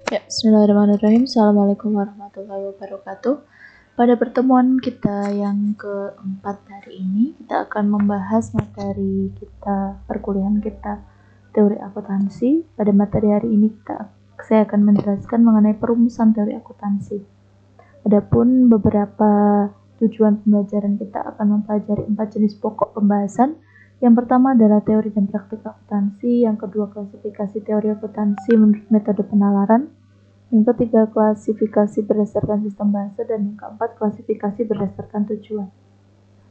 Ya, bismillahirrahmanirrahim. Assalamualaikum warahmatullahi wabarakatuh. Pada pertemuan kita yang keempat hari ini, kita akan membahas materi kita, perkuliahan kita, teori akuntansi. Pada materi hari ini saya akan menjelaskan mengenai perumusan teori akuntansi. Adapun beberapa tujuan pembelajaran kita akan mempelajari 4 jenis pokok pembahasan. Yang pertama adalah teori dan praktik akuntansi, yang kedua klasifikasi teori akuntansi menurut metode penalaran, yang ketiga klasifikasi berdasarkan sistem bahasa, dan yang keempat klasifikasi berdasarkan tujuan.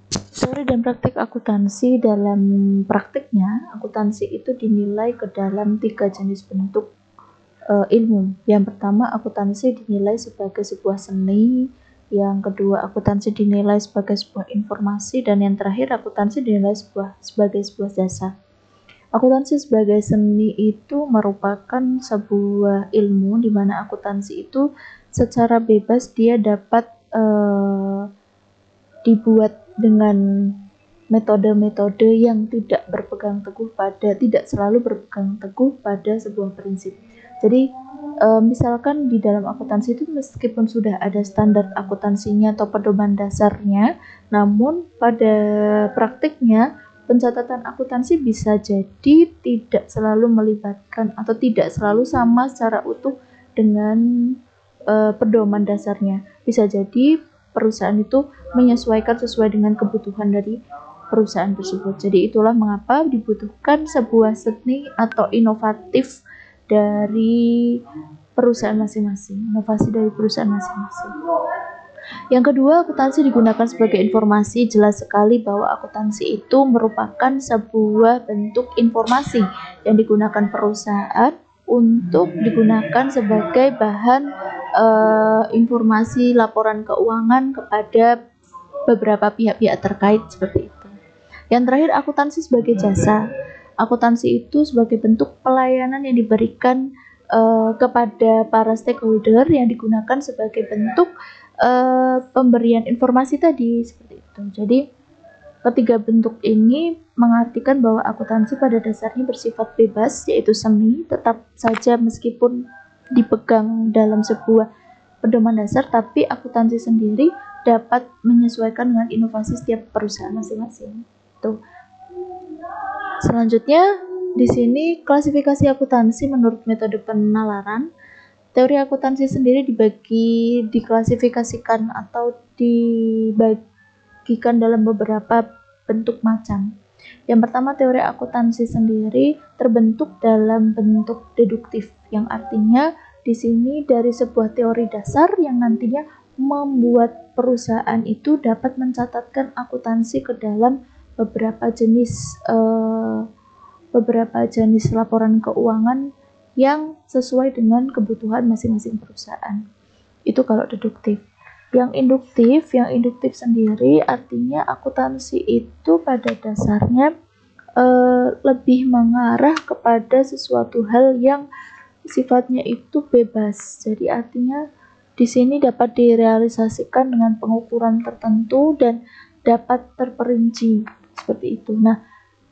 Teori dan praktik akuntansi. Dalam praktiknya, akuntansi itu dinilai ke dalam 3 jenis bentuk ilmu. Yang pertama, akuntansi dinilai sebagai sebuah seni, yang kedua akuntansi dinilai sebagai sebuah informasi, dan yang terakhir akuntansi dinilai sebagai sebuah jasa. Akuntansi sebagai seni itu merupakan sebuah ilmu di mana akuntansi itu secara bebas dia dapat dibuat dengan metode-metode yang tidak selalu berpegang teguh pada sebuah prinsip. Jadi misalkan di dalam akuntansi itu meskipun sudah ada standar akuntansinya atau pedoman dasarnya, namun pada praktiknya pencatatan akuntansi bisa jadi tidak selalu melibatkan atau tidak selalu sama secara utuh dengan pedoman dasarnya. Bisa jadi perusahaan itu menyesuaikan sesuai dengan kebutuhan dari perusahaan tersebut. Jadi itulah mengapa dibutuhkan sebuah seni atau inovatif dari perusahaan masing-masing, inovasi dari perusahaan masing-masing. Yang kedua, akuntansi digunakan sebagai informasi. Jelas sekali bahwa akuntansi itu merupakan sebuah bentuk informasi yang digunakan perusahaan untuk digunakan sebagai bahan informasi laporan keuangan kepada beberapa pihak-pihak terkait seperti itu. Yang terakhir, akuntansi sebagai jasa. Akuntansi itu sebagai bentuk pelayanan yang diberikan kepada para stakeholder yang digunakan sebagai bentuk pemberian informasi tadi seperti itu. Jadi ketiga bentuk ini mengartikan bahwa akuntansi pada dasarnya bersifat bebas, yaitu seni, tetap saja meskipun dipegang dalam sebuah pedoman dasar, tapi akuntansi sendiri dapat menyesuaikan dengan inovasi setiap perusahaan masing-masing. Tuh. Selanjutnya, di sini klasifikasi akuntansi menurut metode penalaran. Teori akuntansi sendiri diklasifikasikan atau dibagikan dalam beberapa bentuk macam. Yang pertama, teori akuntansi sendiri terbentuk dalam bentuk deduktif, yang artinya di sini dari sebuah teori dasar yang nantinya membuat perusahaan itu dapat mencatatkan akuntansi ke dalam beberapa jenis laporan keuangan yang sesuai dengan kebutuhan masing-masing perusahaan. Itu kalau deduktif. Yang induktif sendiri artinya akuntansi itu pada dasarnya lebih mengarah kepada sesuatu hal yang sifatnya itu bebas. Jadi artinya di sini dapat direalisasikan dengan pengukuran tertentu dan dapat terperinci seperti itu. Nah,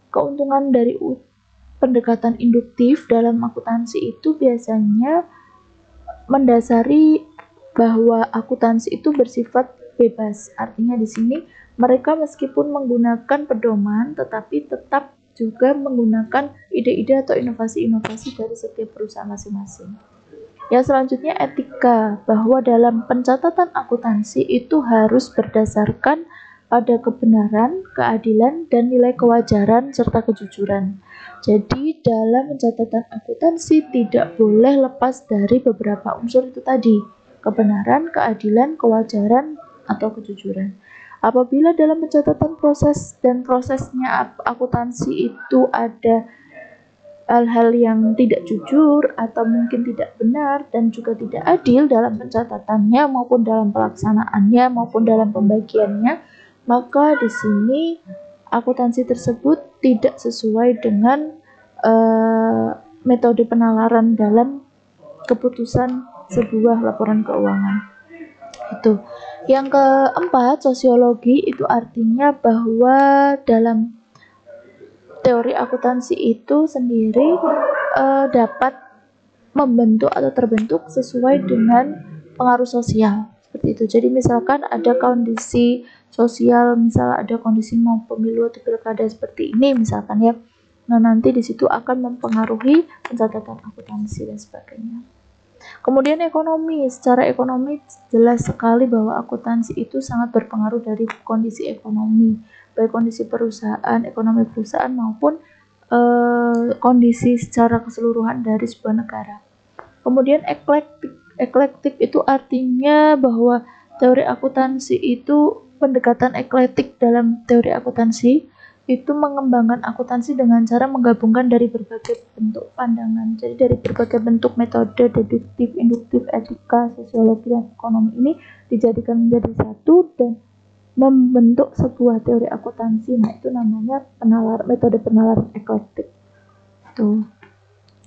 keuntungan dari pendekatan induktif dalam akuntansi itu biasanya mendasari bahwa akuntansi itu bersifat bebas. Artinya di sini mereka meskipun menggunakan pedoman tetapi tetap juga menggunakan ide-ide atau inovasi-inovasi dari setiap perusahaan masing-masing. Yang selanjutnya, etika, bahwa dalam pencatatan akuntansi itu harus berdasarkan pada kebenaran, keadilan, dan nilai kewajaran serta kejujuran. Jadi dalam pencatatan akuntansi tidak boleh lepas dari beberapa unsur itu tadi, kebenaran, keadilan, kewajaran, atau kejujuran. Apabila dalam pencatatan prosesnya akuntansi itu ada hal-hal yang tidak jujur atau mungkin tidak benar dan juga tidak adil dalam pencatatannya maupun dalam pelaksanaannya maupun dalam pembagiannya, maka di sini akuntansi tersebut tidak sesuai dengan metode penalaran dalam keputusan sebuah laporan keuangan. Itu. Yang keempat, sosiologi, itu artinya bahwa dalam teori akuntansi itu sendiri dapat membentuk atau terbentuk sesuai dengan pengaruh sosial seperti itu. Jadi misalkan ada kondisi sosial, misalnya ada kondisi mau pemilu atau pilkada seperti ini misalkan ya. Nah, nanti di situ akan mempengaruhi pencatatan akuntansi dan sebagainya. Kemudian ekonomi, secara ekonomi jelas sekali bahwa akuntansi itu sangat berpengaruh dari kondisi ekonomi, baik kondisi perusahaan, ekonomi perusahaan maupun kondisi secara keseluruhan dari sebuah negara. Kemudian eklektik itu artinya bahwa teori akuntansi itu pendekatan eklektik dalam teori akuntansi itu mengembangkan akuntansi dengan cara menggabungkan dari berbagai bentuk pandangan. Jadi dari berbagai bentuk metode deduktif, induktif, etika, sosiologi, dan ekonomi ini dijadikan menjadi satu dan membentuk sebuah teori akuntansi. Nah, itu namanya metode penalaran eklektik. Tuh.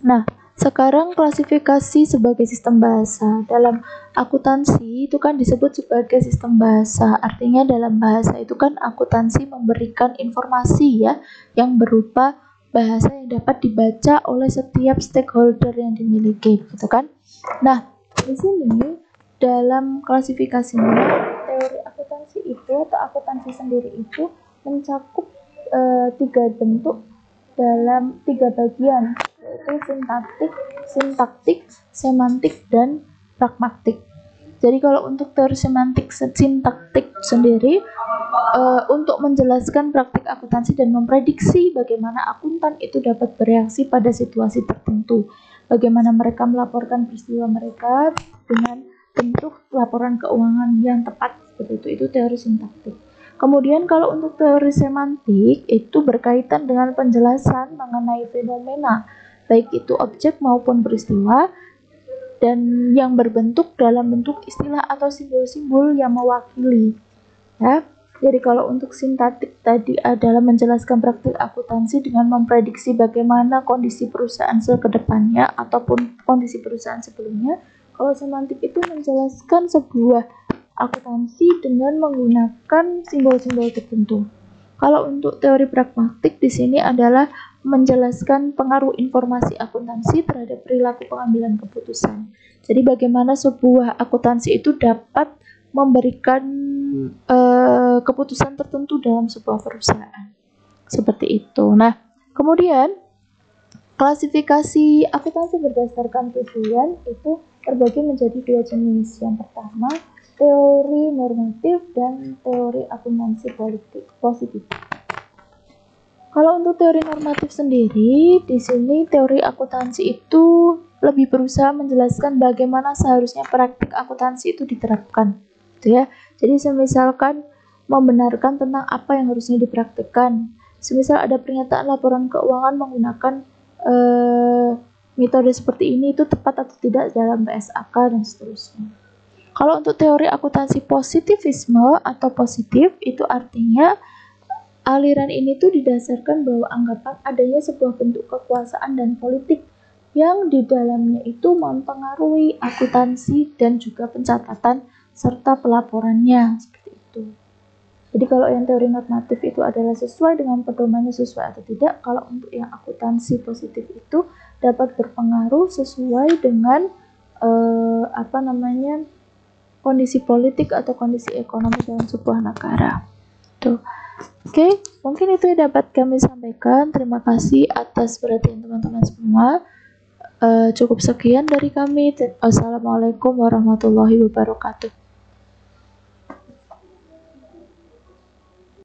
Nah, sekarang klasifikasi sebagai sistem bahasa. Dalam akuntansi itu kan disebut sebagai sistem bahasa. Artinya dalam bahasa itu kan akuntansi memberikan informasi ya yang berupa bahasa yang dapat dibaca oleh setiap stakeholder yang dimiliki, gitu kan? Nah, di sini dalam klasifikasinya teori akuntansi itu atau akuntansi sendiri itu mencakup 3 bentuk dalam 3 bagian, yaitu sintaktik, semantik, dan pragmatik. Jadi kalau untuk teori sintaktik sendiri untuk menjelaskan praktik akuntansi dan memprediksi bagaimana akuntan itu dapat bereaksi pada situasi tertentu, bagaimana mereka melaporkan peristiwa mereka dengan bentuk laporan keuangan yang tepat, seperti itu teori sintaktik. Kemudian kalau untuk teori semantik itu berkaitan dengan penjelasan mengenai fenomena, baik itu objek maupun peristiwa, dan yang berbentuk dalam bentuk istilah atau simbol-simbol yang mewakili. Ya, jadi kalau untuk sintaktik tadi adalah menjelaskan praktik akuntansi dengan memprediksi bagaimana kondisi perusahaan kedepannya ataupun kondisi perusahaan sebelumnya. Kalau semantik itu menjelaskan sebuah akuntansi dengan menggunakan simbol-simbol tertentu. Kalau untuk teori pragmatik di sini adalah menjelaskan pengaruh informasi akuntansi terhadap perilaku pengambilan keputusan. Jadi bagaimana sebuah akuntansi itu dapat memberikan keputusan tertentu dalam sebuah perusahaan. Seperti itu. Nah, kemudian klasifikasi akuntansi berdasarkan tujuan itu terbagi menjadi 2 jenis. Yang pertama, teori normatif dan teori akuntansi positif. Kalau untuk teori normatif sendiri, di sini teori akuntansi itu lebih berusaha menjelaskan bagaimana seharusnya praktik akuntansi itu diterapkan, gitu ya. Jadi semisalkan membenarkan tentang apa yang harusnya dipraktikkan. Semisal ada pernyataan laporan keuangan menggunakan metode seperti ini itu tepat atau tidak dalam PSAK dan seterusnya. Kalau untuk teori akuntansi positivisme atau positif, itu artinya aliran ini tuh didasarkan bahwa anggapan adanya sebuah bentuk kekuasaan dan politik yang di dalamnya itu mempengaruhi akuntansi dan juga pencatatan serta pelaporannya, seperti itu. Jadi kalau yang teori normatif itu adalah sesuai dengan pedomannya sesuai atau tidak. Kalau untuk yang akuntansi positif itu dapat berpengaruh sesuai dengan kondisi politik atau kondisi ekonomi dalam sebuah negara. Tuh. Oke, mungkin itu yang dapat kami sampaikan. Terima kasih atas perhatian teman-teman semua. Cukup sekian dari kami. Assalamualaikum warahmatullahi wabarakatuh.